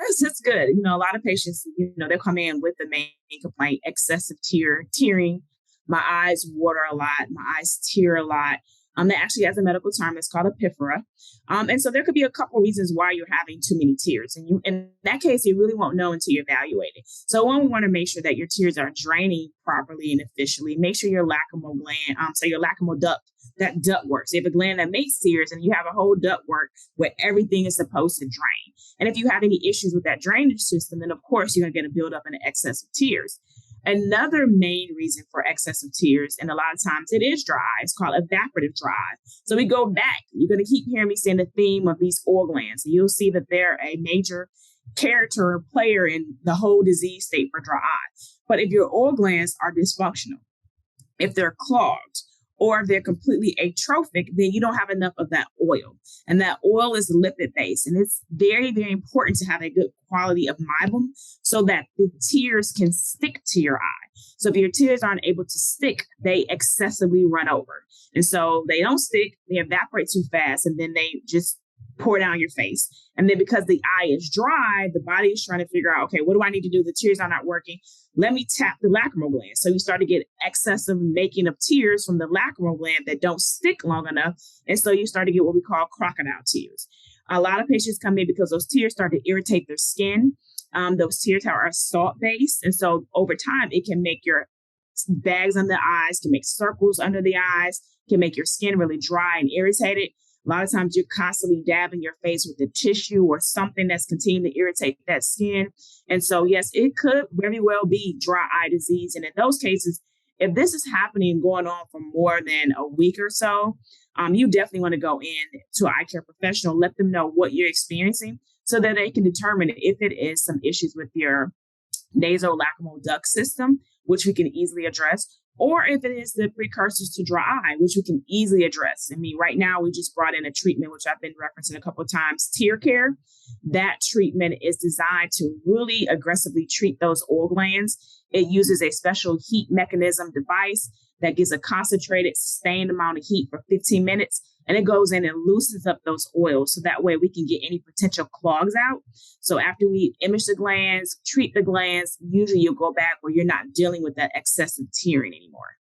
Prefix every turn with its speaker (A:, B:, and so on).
A: That's good. A lot of patients, they'll come in with the main complaint, excessive tearing. My eyes water a lot. My eyes tear a lot. That actually has a medical term. It's called epiphora. And so there could be a couple reasons why you're having too many tears. And in that case, you really won't know until you evaluate it. So one, we want to make sure that your tears are draining properly and efficiently. Make sure your lacrimal gland, so your lacrimal duct, that duct works. You have a gland that makes tears and you have a whole duct work where everything is supposed to drain. And if you have any issues with that drainage system, then of course you're going to get a buildup in excess of tears. Another main reason for excessive tears, and a lot of times it is dry, it's called evaporative dry. So we go back, you're going to keep hearing me saying the theme of these oil glands. And you'll see that they're a major character or player in the whole disease state for dry eye. But if your oil glands are dysfunctional, if they're clogged, or if they're completely atrophic, then you don't have enough of that oil. And that oil is lipid based. And it's very, very important to have a good quality of meibum so that the tears can stick to your eye. So if your tears aren't able to stick, they excessively run over. And so they don't stick, they evaporate too fast, and then they just pour down your face. And then because the eye is dry, the body is trying to figure out, okay, what do I need to do? The tears are not working. Let me tap the lacrimal gland. So you start to get excessive making of tears from the lacrimal gland that don't stick long enough. And so you start to get what we call crocodile tears. A lot of patients come in because those tears start to irritate their skin. Those tears are salt-based. And so over time, it can make your bags under the eyes, can make circles under the eyes, can make your skin really dry and irritated. A lot of times you're constantly dabbing your face with the tissue or something that's continuing to irritate that skin. And so, yes, it could very well be dry eye disease. And in those cases, if this is happening and going on for more than a week or so, you definitely want to go in to an eye care professional, let them know what you're experiencing so that they can determine if it is some issues with your nasolacrimal duct system, which we can easily address, or if it is the precursors to dry eye, which we can easily address. I mean, right now, we just brought in a treatment, which I've been referencing a couple of times, tear care. That treatment is designed to really aggressively treat those oil glands. It uses a special heat mechanism device that gives a concentrated, sustained amount of heat for 15 minutes. And it goes in and loosens up those oils. So that way we can get any potential clogs out. So after we image the glands, treat the glands, usually you'll go back where you're not dealing with that excessive tearing anymore.